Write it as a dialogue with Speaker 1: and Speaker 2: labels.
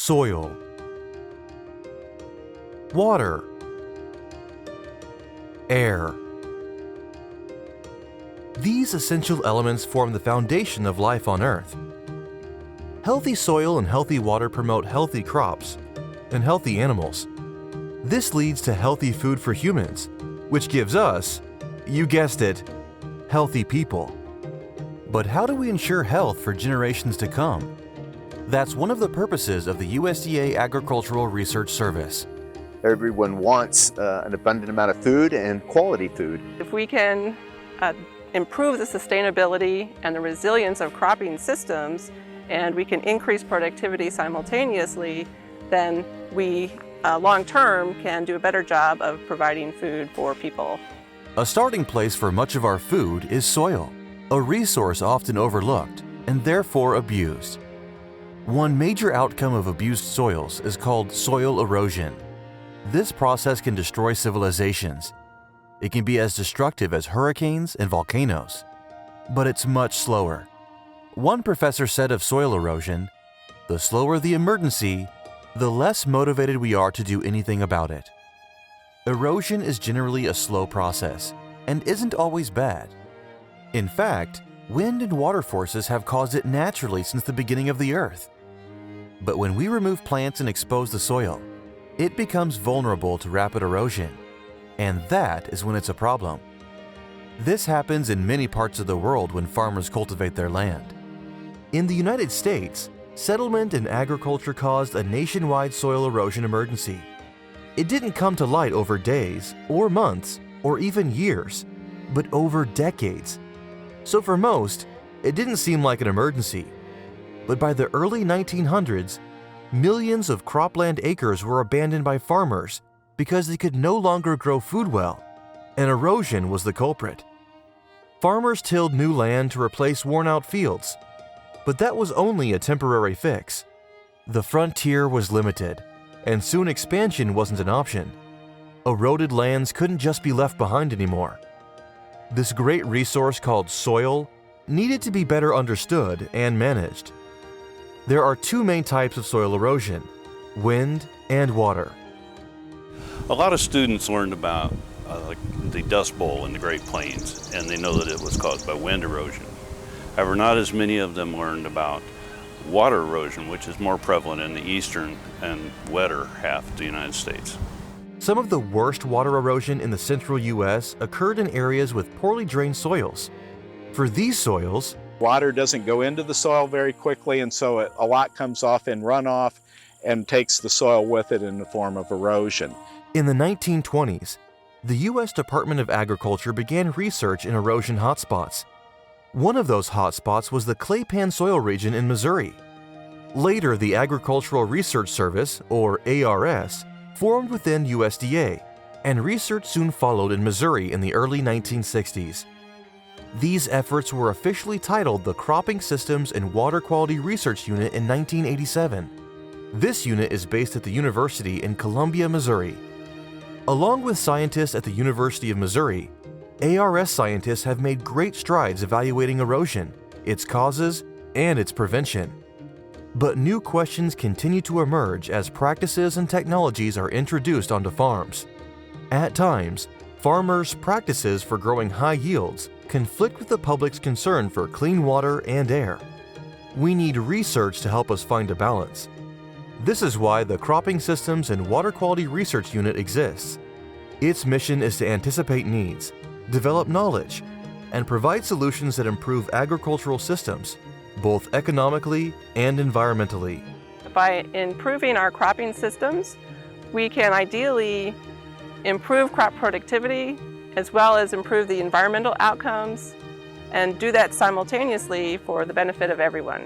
Speaker 1: soil, water, air. These essential elements form the foundation of life on Earth. Healthy soil and healthy water promote healthy crops and healthy animals. This leads to healthy food for humans, which gives us, you guessed it, healthy people. But how do we ensure health for generations to come? That's one of the purposes of the USDA Agricultural Research Service.
Speaker 2: Everyone wants an abundant amount of food and quality food.
Speaker 3: If we can improve the sustainability and the resilience of cropping systems, and we can increase productivity simultaneously, then we long-term can do a better job of providing food for people.
Speaker 1: A starting place for much of our food is soil, a resource often overlooked and therefore abused. One major outcome of abused soils is called soil erosion. This process can destroy civilizations. It can be as destructive as hurricanes and volcanoes, but it's much slower. One professor said of soil erosion, "The slower the emergency, the less motivated we are to do anything about it." Erosion is generally a slow process and isn't always bad. In fact, wind and water forces have caused it naturally since the beginning of the Earth. But when we remove plants and expose the soil, it becomes vulnerable to rapid erosion, and that is when it's a problem. This happens in many parts of the world when farmers cultivate their land. In the United States, settlement and agriculture caused a nationwide soil erosion emergency. It didn't come to light over days, or months, or even years, but over decades. So for most, it didn't seem like an emergency. But by the early 1900s, millions of cropland acres were abandoned by farmers because they could no longer grow food well, and erosion was the culprit. Farmers tilled new land to replace worn-out fields, but that was only a temporary fix. The frontier was limited, and soon expansion wasn't an option. Eroded lands couldn't just be left behind anymore. This great resource called soil needed to be better understood and managed. There are two main types of soil erosion: wind and water.
Speaker 4: A lot of students learned about the Dust Bowl in the Great Plains, and they know that it was caused by wind erosion. However, not as many of them learned about water erosion, which is more prevalent in the eastern and wetter half of the United States.
Speaker 1: Some of the worst water erosion in the central U.S. occurred in areas with poorly drained soils. For these soils,
Speaker 5: water doesn't go into the soil very quickly, and so a lot comes off in runoff and takes the soil with it in the form of erosion.
Speaker 1: In the 1920s, the U.S. Department of Agriculture began research in erosion hotspots. One of those hotspots was the clay pan soil region in Missouri. Later, the Agricultural Research Service, or ARS, formed within USDA, and research soon followed in Missouri in the early 1960s. These efforts were officially titled the Cropping Systems and Water Quality Research Unit in 1987. This unit is based at the University in Columbia, Missouri. Along with scientists at the University of Missouri, ARS scientists have made great strides evaluating erosion, its causes, and its prevention. But new questions continue to emerge as practices and technologies are introduced onto farms. At times, farmers' practices for growing high yields conflict with the public's concern for clean water and air. We need research to help us find a balance. This is why the Cropping Systems and Water Quality Research Unit exists. Its mission is to anticipate needs, develop knowledge, and provide solutions that improve agricultural systems, both economically and environmentally.
Speaker 3: By improving our cropping systems, we can ideally improve crop productivity as well as improve the environmental outcomes, and do that simultaneously for the benefit of everyone.